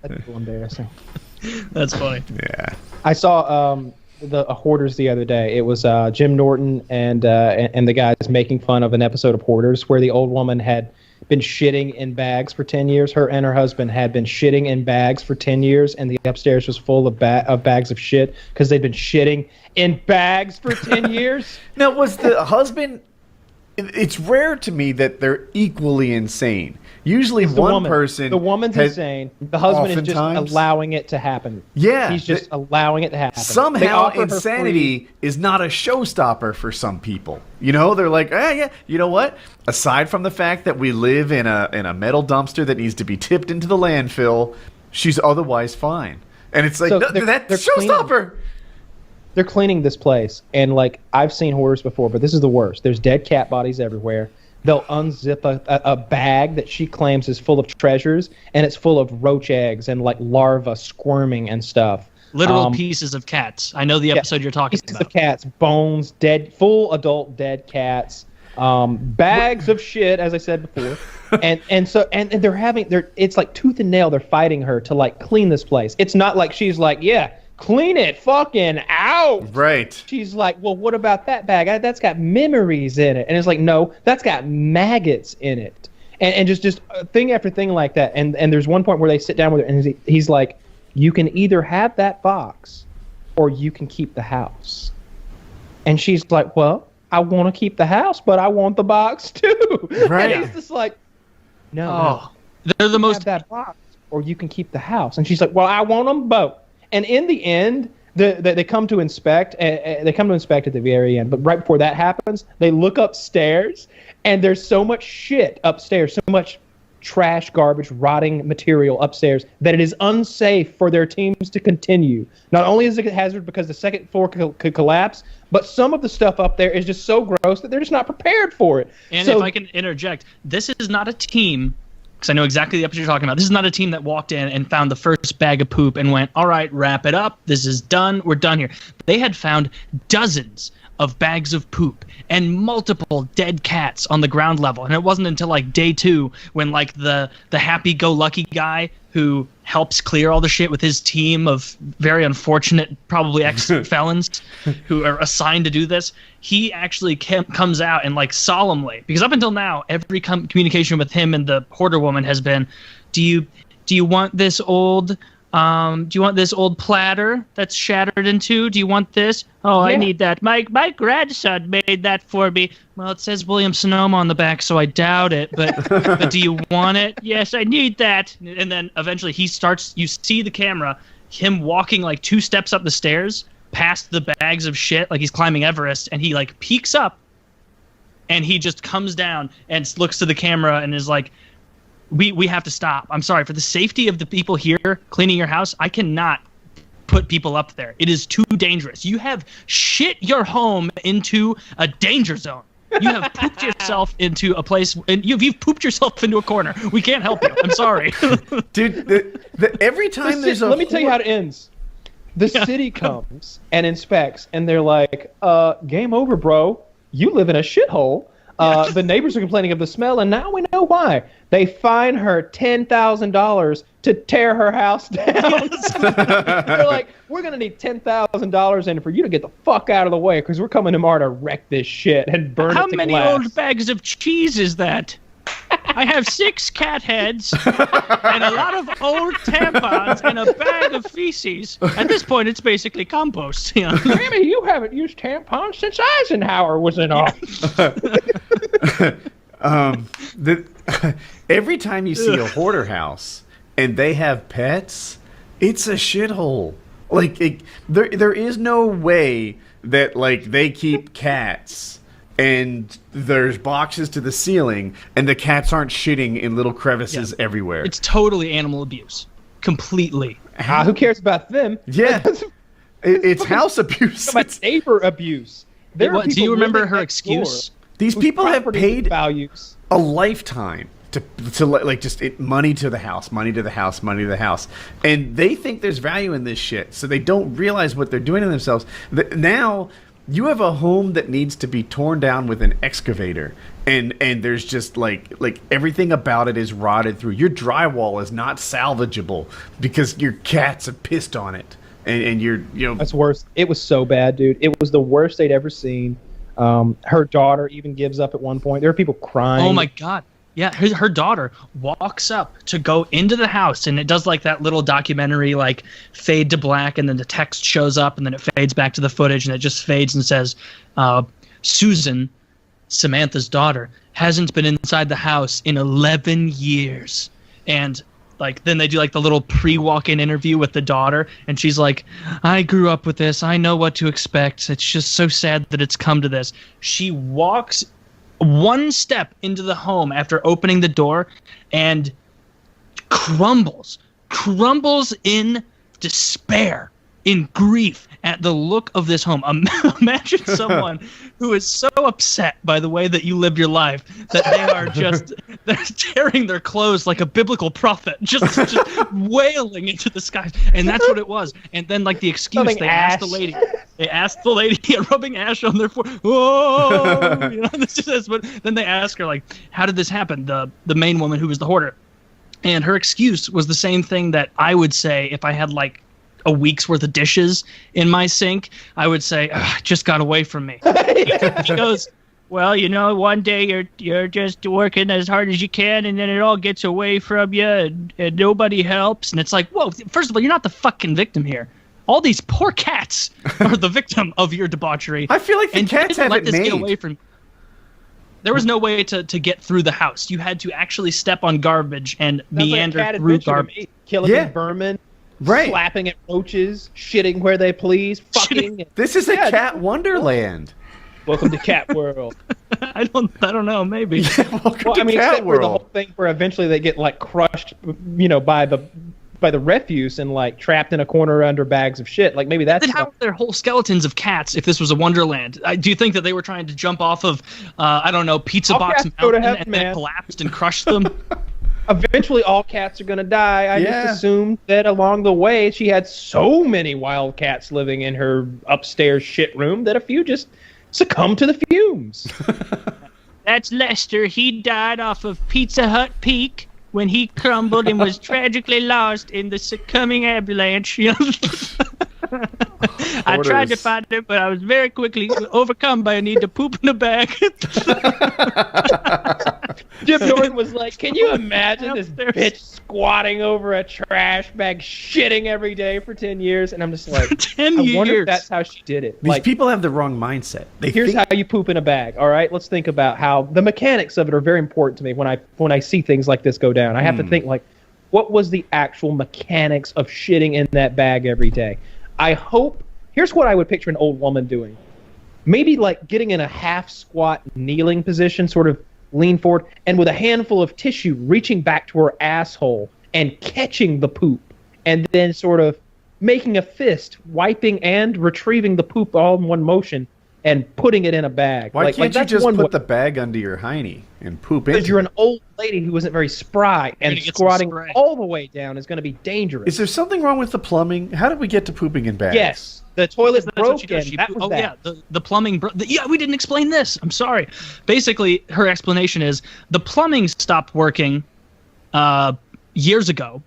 That's a little embarrassing. That's funny. Yeah. I saw the Hoarders the other day. It was Jim Norton and the guys making fun of an episode of Hoarders where the old woman had been shitting in bags for 10 years. Her and her husband had been shitting in bags for 10 years, and the upstairs was full of bags of shit because they'd been shitting in bags for 10 years. Now, was the husband... It's rare to me that they're equally insane. Usually one person... The woman's insane. The husband is just allowing it to happen. Yeah. He's just allowing it to happen. Somehow insanity is not a showstopper for some people. You know, they're like, yeah, you know what? Aside from the fact that we live in a metal dumpster that needs to be tipped into the landfill, she's otherwise fine. And it's like, so that's showstopper. They're cleaning this place, and like I've seen Hoarders before, but this is the worst. There's dead cat bodies everywhere. They'll unzip a bag that she claims is full of treasures, and it's full of roach eggs and like larvae squirming and stuff. Literal pieces of cats. I know the episode you're talking about. Pieces of cats, bones, dead, full adult dead cats, bags of shit, as I said before, and it's like tooth and nail. They're fighting her to like clean this place. It's not like she's like, yeah, clean it fucking out. Right. She's like, well, what about that bag? That's got memories in it. And it's like, no, that's got maggots in it. And just thing after thing like that. And there's one point where they sit down with her, and he's like, you can either have that box or you can keep the house. And she's like, well, I want to keep the house, but I want the box too. Right. And he's just like, no. They're the most... have that box or you can keep the house. And she's like, well, I want them both. And in the end, they come to inspect. They come to inspect at the very end. But right before that happens, they look upstairs, and there's so much shit upstairs, so much trash, garbage, rotting material upstairs that it is unsafe for their teams to continue. Not only is it a hazard because the second floor could collapse, but some of the stuff up there is just so gross that they're just not prepared for it. And if I can interject, this is not a team... because I know exactly the episode you're talking about. This is not a team that walked in and found the first bag of poop and went, all right, wrap it up. This is done. We're done here. They had found dozens of bags of poop and multiple dead cats on the ground level. And it wasn't until like day 2 when like the happy-go-lucky guy who helps clear all the shit with his team of very unfortunate, probably ex-felons who are assigned to do this, he actually comes out and like solemnly, because up until now, every communication with him and the hoarder woman has been, do you want this old platter that's shattered in two? Do you want this? Oh, yeah. I need that. My grandson made that for me. Well, it says William Sonoma on the back, so I doubt it. But do you want it? Yes, I need that. And then eventually he starts. You see the camera, him walking like 2 steps up the stairs, past the bags of shit, like he's climbing Everest, and he like peeks up, and he just comes down and looks to the camera and is like, We have to stop. I'm sorry. For the safety of the people here cleaning your house, I cannot put people up there. It is too dangerous. You have shit your home into a danger zone. You have pooped yourself into a place, and you've pooped yourself into a corner. We can't help you. I'm sorry. Dude, every time let me tell you how it ends. The city comes and inspects, and they're like, game over, bro. You live in a shithole. The neighbors are complaining of the smell, and now we know why. They fine her $10,000 to tear her house down. They're like, we're going to need $10,000 in for you to get the fuck out of the way because we're coming tomorrow to wreck this shit and burn it to glass. How many old bags of cheese is that? I have 6 cat heads and a lot of old tampons and a bag of feces. At this point, it's basically compost. You know? Sammy, you haven't used tampons since Eisenhower was in office. Every time you see a hoarder house and they have pets, it's a shithole. Like there is no way that like they keep cats and there's boxes to the ceiling and the cats aren't shitting in little crevices everywhere. It's totally animal abuse. Completely. Who cares about them? Yeah. It's house abuse. It's neighbor abuse. Do you remember her excuse? These people have paid values a lifetime to like just money to the house, money to the house, money to the house, and they think there's value in this shit, so they don't realize what they're doing to themselves. Now You have a home that needs to be torn down with an excavator, and there's just like everything about it is rotted through. Your drywall is not salvageable because your cats have pissed on it, and That's worse. It was so bad, dude. It was the worst they'd ever seen. Her daughter even gives up at one point. There are people crying. Oh my god. Yeah, her daughter walks up to go into the house, and it does like that little documentary, like fade to black, and then the text shows up, and then it fades back to the footage, and it just fades and says, Susan, Samantha's daughter, hasn't been inside the house in 11 years. And like then they do like the little pre-walk-in interview with the daughter, and she's like, I grew up with this. I know what to expect. It's just so sad that it's come to this. She walks one step into the home after opening the door and crumbles in despair, in grief at the look of this home. Imagine someone who is so upset by the way that you live your life that they are they're tearing their clothes like a biblical prophet, just wailing into the skies. And that's what it was. And then like the excuse they asked the lady, rubbing ash on their forehead. Whoa, but then they ask her like, how did this happen? The main woman who was the hoarder. And her excuse was the same thing that I would say if I had like a week's worth of dishes in my sink. I would say, it just got away from me. He goes, well, one day you're just working as hard as you can, and then it all gets away from you, and nobody helps. And it's like, whoa, first of all, you're not the fucking victim here. All these poor cats are the victim of your debauchery. I feel like the cats have it made. Get away from. There was no way to get through the house. You had to actually step on garbage and meander through garbage. Killing vermin. Right. Slapping at roaches, shitting where they please, fucking. This is a cat wonderland. Welcome to Cat World. I don't know, maybe. Welcome to Cat World. For the whole thing where eventually they get like crushed, by the refuse and like trapped in a corner under bags of shit. Like maybe that's. Then how are there whole skeletons of cats if this was a wonderland? Do you think that they were trying to jump off of, Pizza Box Mountain and then collapsed and crushed them? Eventually, all cats are going to die. I just assumed that along the way, she had so many wild cats living in her upstairs shit room that a few just succumbed to the fumes. That's Lester. He died off of Pizza Hut Peak when he crumbled and was tragically lost in the succumbing avalanche. I tried to find him, but I was very quickly overcome by a need to poop in a bag. Jim Norton was like, can you imagine this bitch squatting over a trash bag, shitting every day for 10 years? And I'm just like, 10 years. I wonder if that's how she did it. These people have the wrong mindset. Here's how you poop in a bag, all right? Let's think about how the mechanics of it are very important to me when I see things like this go down. I have to think like, what was the actual mechanics of shitting in that bag every day? I hope, here's what I would picture an old woman doing. Maybe like getting in a half squat kneeling position, sort of lean forward, and with a handful of tissue reaching back to her asshole and catching the poop, and then sort of making a fist, wiping and retrieving the poop all in one motion and putting it in a bag. Why can't you just put the bag under your hiney and poop in? Because you're an old lady who isn't very spry, and squatting all the way down is going to be dangerous. Is there something wrong with the plumbing? How did we get to pooping in bags? Yes. The toilet broke in. Yeah, the plumbing broke. Yeah, we didn't explain this. I'm sorry. Basically, her explanation is the plumbing stopped working years ago,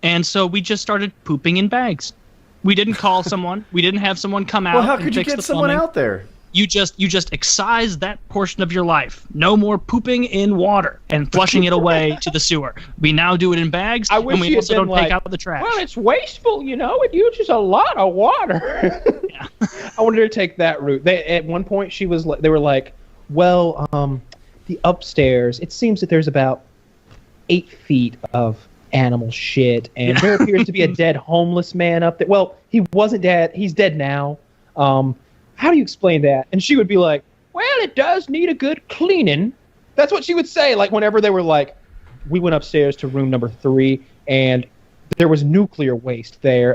and so we just started pooping in bags. We didn't call someone. We didn't have someone come out. Well, how could you get someone out there? You just excise that portion of your life. No more pooping in water and flushing it away to the sewer. We now do it in bags, and we also don't take out the trash. Well, it's wasteful, it uses a lot of water. Yeah. I wanted her to take that route. At one point, they were like, well, the upstairs, it seems that there's about 8 feet of animal shit, and there appears to be a dead homeless man up there. Well, he wasn't dead. He's dead now. How do you explain that? And she would be like, well, it does need a good cleaning. That's what she would say. Like whenever they were like, we went upstairs to room number 3 and there was nuclear waste there.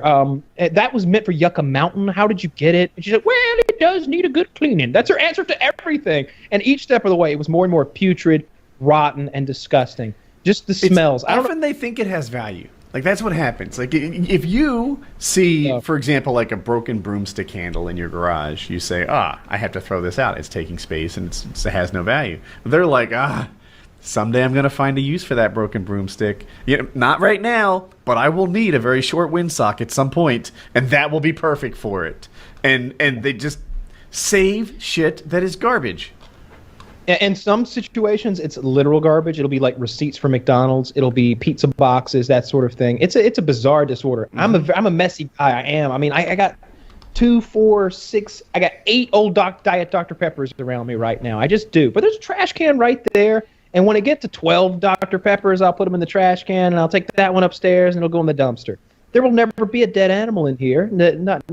That was meant for Yucca Mountain. How did you get it? And she said, well, it does need a good cleaning. That's her answer to everything. And each step of the way, it was more and more putrid, rotten, and disgusting. Just the smells. Often they think it has value. Like, that's what happens. Like, if you see, for example, like a broken broomstick handle in your garage, you say, I have to throw this out. It's taking space and it has no value. They're like, someday I'm going to find a use for that broken broomstick. Not right now, but I will need a very short windsock at some point, and that will be perfect for it. And they just save shit that is garbage. In some situations, it's literal garbage. It'll be like receipts for McDonald's. It'll be pizza boxes, that sort of thing. It's a bizarre disorder. Mm-hmm. I'm a messy guy. I am. I mean, I got 2, 4, 6. I got 8 old Diet Dr. Peppers around me right now. I just do. But there's a trash can right there. And when I get to 12 Dr. Peppers, I'll put them in the trash can, and I'll take that one upstairs, and it'll go in the dumpster. There will never be a dead animal in here.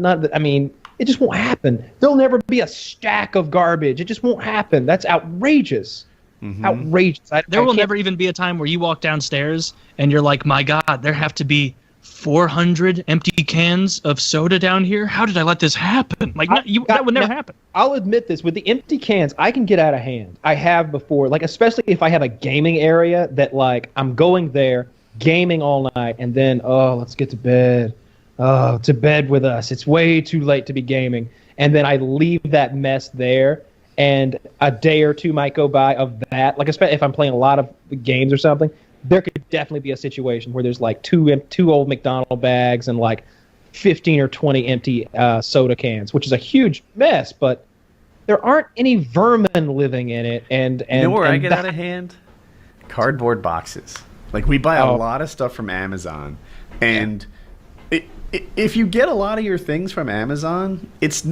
I mean, it just won't happen. There'll never be a stack of garbage. It just won't happen. That's outrageous. Mm-hmm. Outrageous. There will never even be a time where you walk downstairs and you're like, my God, there have to be 400 empty cans of soda down here. How did I let this happen? Like, that would never happen. I'll admit this. With the empty cans, I can get out of hand. I have before. Like, especially if I have a gaming area that, like, I'm going there, gaming all night, and then, let's get to bed. Oh, to bed with us. It's way too late to be gaming. And then I leave that mess there, and a day or two might go by of that. Like, especially if I'm playing a lot of games or something, there could definitely be a situation where there's like two old McDonald's bags and like 15 or 20 empty soda cans, which is a huge mess, but there aren't any vermin living in it. And you know where I get out of hand? Cardboard boxes. Like, we buy a lot of stuff from Amazon, and if you get a lot of your things from Amazon, it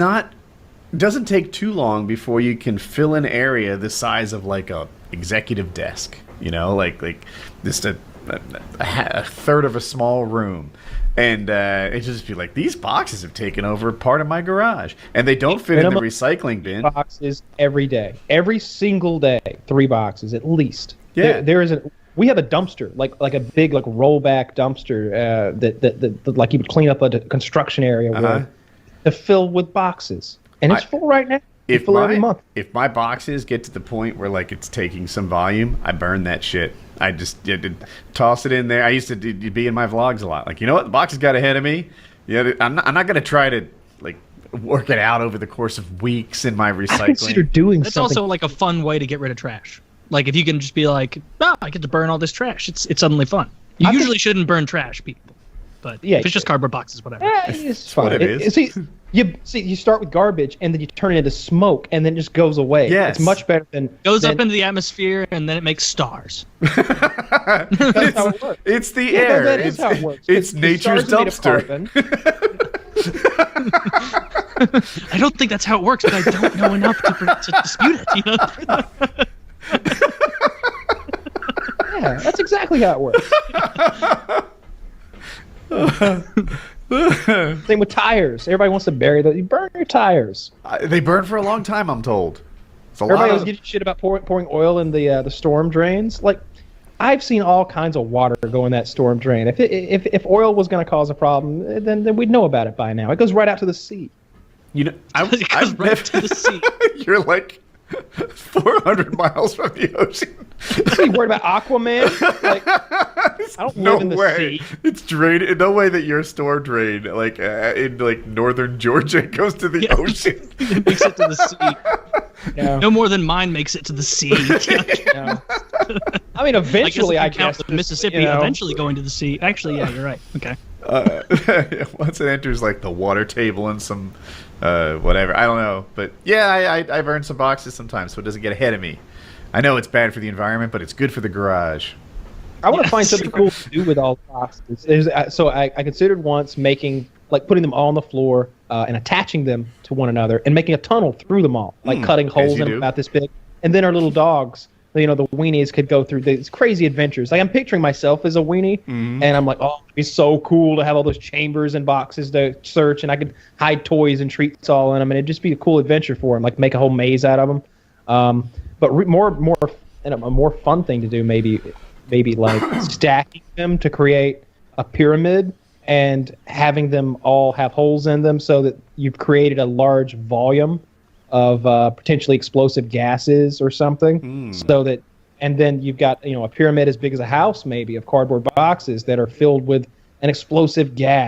doesn't take too long before you can fill an area the size of like a executive desk. Like just a third of a small room. And it just be like, these boxes have taken over part of my garage, and they don't fit in the recycling bin. Boxes every day, every single day, 3 boxes at least. Yeah, we have a dumpster, like a big rollback dumpster that like you would clean up a construction area with, to fill with boxes, and it's full right now. Every month. If my boxes get to the point where like it's taking some volume, I burn that shit. I just toss it in there. I used to be in my vlogs a lot. Like, you know what? The box has got ahead of me. Yeah, I'm not gonna try to like work it out over the course of weeks in my recycling. I consider doing That's something. also like a fun way to get rid of trash. Like, if you can just be like, I get to burn all this trash. It's suddenly fun. You usually shouldn't burn trash, people. But if it's just cardboard boxes, whatever. It's fun. What it is. You start with garbage, and then you turn it into smoke, and then it just goes away. Yes. It's much better than... Goes up into the atmosphere, and then it makes stars. That's how it works. It's the air. That is how it works. It's nature's dumpster. I don't think that's how it works, but I don't know enough to dispute it. Yeah, that's exactly how it works. Same with tires. Everybody wants to bury those. You burn your tires. They burn for a long time, I'm told. Everybody was getting shit about pouring oil in the storm drains. Like, I've seen all kinds of water go in that storm drain. If oil was going to cause a problem, then we'd know about it by now. It goes right out to the sea. It goes right to the sea. You're like 400 miles from the ocean. Are you worried about Aquaman? Like, I don't live in the sea. It's drained. No way that your storm drain, like in like northern Georgia, goes to the ocean. It makes it to the sea. Yeah. No more than mine makes it to the sea. Yeah. I mean, eventually, I guess the Mississippi eventually going to the sea. Actually, yeah, you're right. Okay. Once it enters like the water table and some whatever, I don't know, but yeah, I burn some boxes sometimes so it doesn't get ahead of me. I know it's bad for the environment, but it's good for the garage. I want to find something cool to do with all the boxes. So I considered once putting them all on the floor and attaching them to one another and making a tunnel through them all, like cutting holes in them about this big, and then our little dogs, the weenies, could go through these crazy adventures. Like, I'm picturing myself as a weenie, and I'm like, it'd be so cool to have all those chambers and boxes to search, and I could hide toys and treats all in them, and it'd just be a cool adventure for them, like make a whole maze out of them. But a more fun thing to do, maybe like stacking them to create a pyramid and having them all have holes in them so that you've created a large volume of potentially explosive gases or something. So that, and then you've got a pyramid as big as a house, maybe, of cardboard boxes that are filled with an explosive gas.